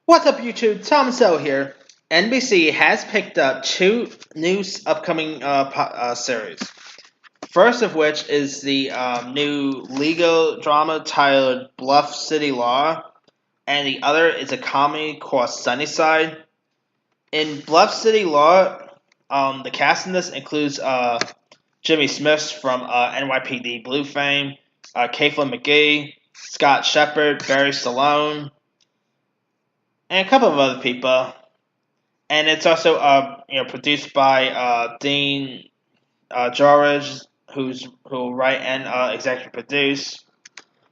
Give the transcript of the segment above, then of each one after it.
What's up, YouTube? Tom So here. NBC has picked up two new upcoming series. First of which is the new legal drama titled Bluff City Law, and the other is a comedy called Sunnyside. In Bluff City Law, the cast in this includes Jimmy Smith from NYPD Blue fame, Caitlin McGee, Scott Shepard, Barry Stallone, and a couple of other people. And it's also produced by Dean George, who will write and executive produce.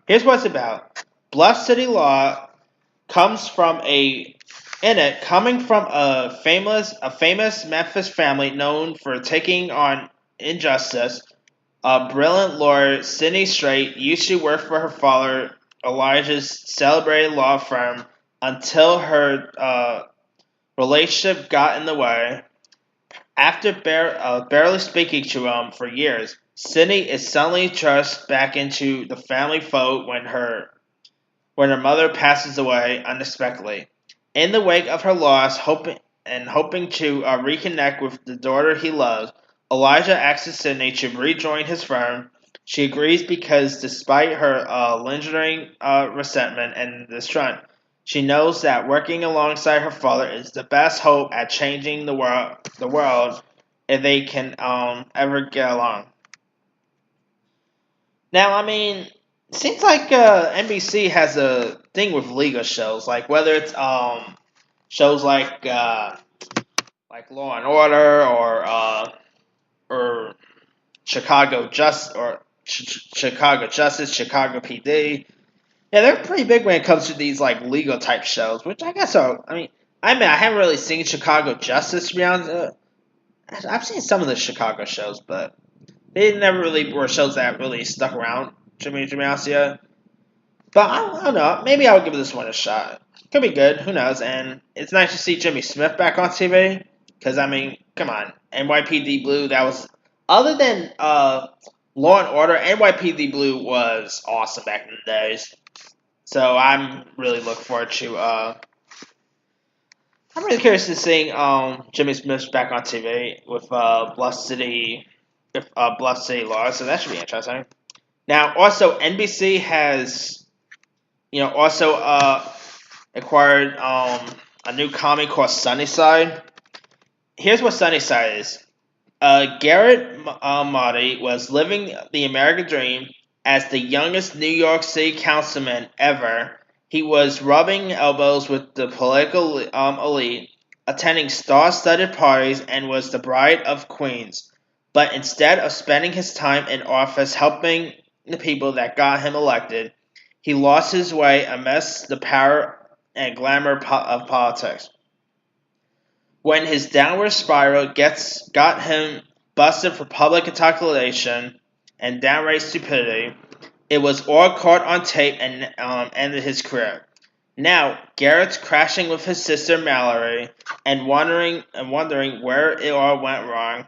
Here's what it's about: Bluff City Law comes from coming from a famous Memphis family known for taking on injustice. A brilliant lawyer, Sydney Strait, used to work for her father Elijah's celebrated law firm until her relationship got in the way. After barely speaking to him for years, Sydney is suddenly thrust back into the family fold when her mother passes away unexpectedly. In the wake of her loss, hoping to reconnect with the daughter he loves, Elijah asks Sydney to rejoin his firm. She agrees because, despite her lingering resentment and distrust, she knows that working alongside her father is the best hope at changing the world if they can ever get along. Now, I mean, seems like NBC has a thing with legal shows, like whether it's shows like Law and Order or Chicago Justice, Chicago PD. Yeah, they're pretty big when it comes to these like legal type shows, which I guess are. I mean, I haven't really seen Chicago Justice to be honest. I've seen some of the Chicago shows, but they never really were shows that really stuck around to be honest. Yeah, but I don't know. Maybe I'll give this one a shot. Could be good. Who knows? And it's nice to see Jimmy Smith back on TV. Because I mean, come on, NYPD Blue. That was other than Law and Order. NYPD Blue was awesome back in the days. So I'm really looking forward to. I'm really curious to seeing Jimmy Smith back on TV with Bluff City Law. So that should be interesting. Now, also NBC has also acquired a new comic called Sunnyside. Here's what Sunnyside is. Garrett Motti was living the American dream as the youngest New York City councilman ever. He was rubbing elbows with the political elite, attending star-studded parties, and was the bride of queens. But instead of spending his time in office helping the people that got him elected, he lost his way amidst the power and glamour of politics. When his downward spiral got him busted for public intoxication and downright stupidity, it was all caught on tape and ended his career. Now, Garrett's crashing with his sister Mallory and wondering where it all went wrong.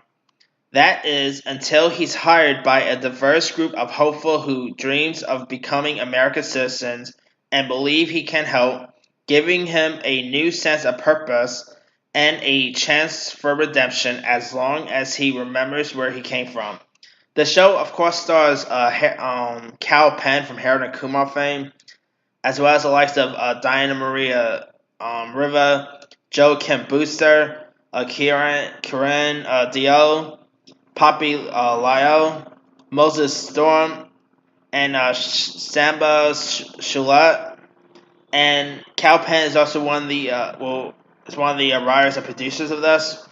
That is, until he's hired by a diverse group of hopefuls who dreams of becoming American citizens and believe he can help, giving him a new sense of purpose and a chance for redemption as long as he remembers where he came from. The show, of course, stars Cal Penn from Harold and Kumar fame, as well as the likes of Diana Maria Riva, Joe Kim Booster, Karen Dio, Poppy Lyle, Moses Storm, and Samba Shulette. And Cal Penn is also one of the writers and producers of this.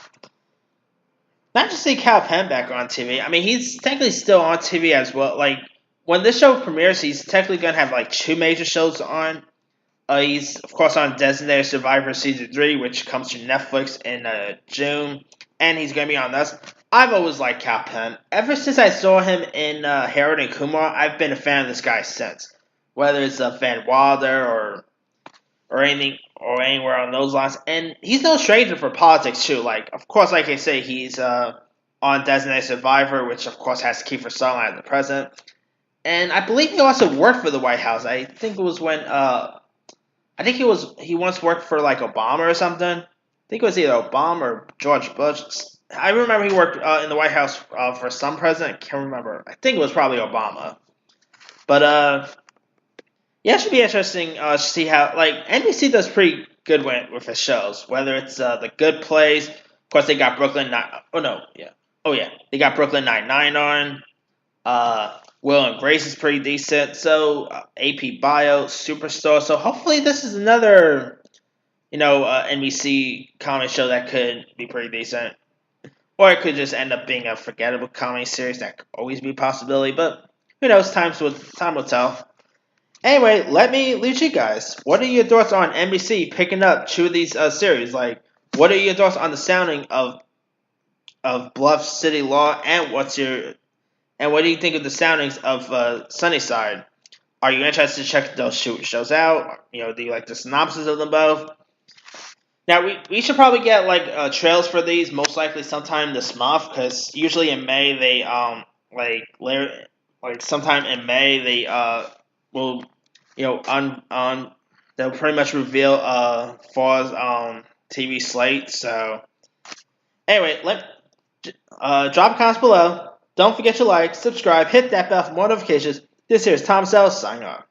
Not to see Cal Penn back on TV. I mean, he's technically still on TV as well. Like when this show premieres, he's technically gonna have like two major shows on. He's of course on Designated Survivor season 3, which comes to Netflix in June, and he's gonna be on this. I've always liked Cal Penn. Ever since I saw him in Harold and Kumar, I've been a fan of this guy since. Whether it's Van Wilder or anything or anywhere on those lines. And he's no stranger for politics too. Like, of course, like I say, he's on Designated Survivor, which of course has Kiefer Sutherland at the present. And I believe he also worked for the White House. I think it was when I I think he once worked for like Obama or something. I think it was either Obama or George Bush. I remember he worked in the White House for some president. I can't remember. I think it was probably Obama. But yeah, it should be interesting to see how like NBC does pretty good with its shows. Whether it's the Good Place, of course they got Brooklyn Nine. Oh no, yeah, oh yeah, they got Brooklyn Nine on. Will and Grace is pretty decent. So AP Bio, Superstore. So hopefully this is another NBC comedy show that could be pretty decent. Or it could just end up being a forgettable comedy series. That could always be a possibility. But who knows? Time will tell. Anyway, let me leave you guys. What are your thoughts on NBC picking up two of these series? Like, what are your thoughts on the sounding of Bluff City Law, and what do you think of the soundings of Sunnyside? Are you interested to check those shows out? Do you like the synopsis of them both? Now we should probably get like trails for these most likely sometime this month, because usually in May they sometime in May they will on they'll pretty much reveal fall's TV slate. So anyway, drop comments below. Don't forget to like, subscribe, hit that bell for more notifications. This here is Tom Sells signing off.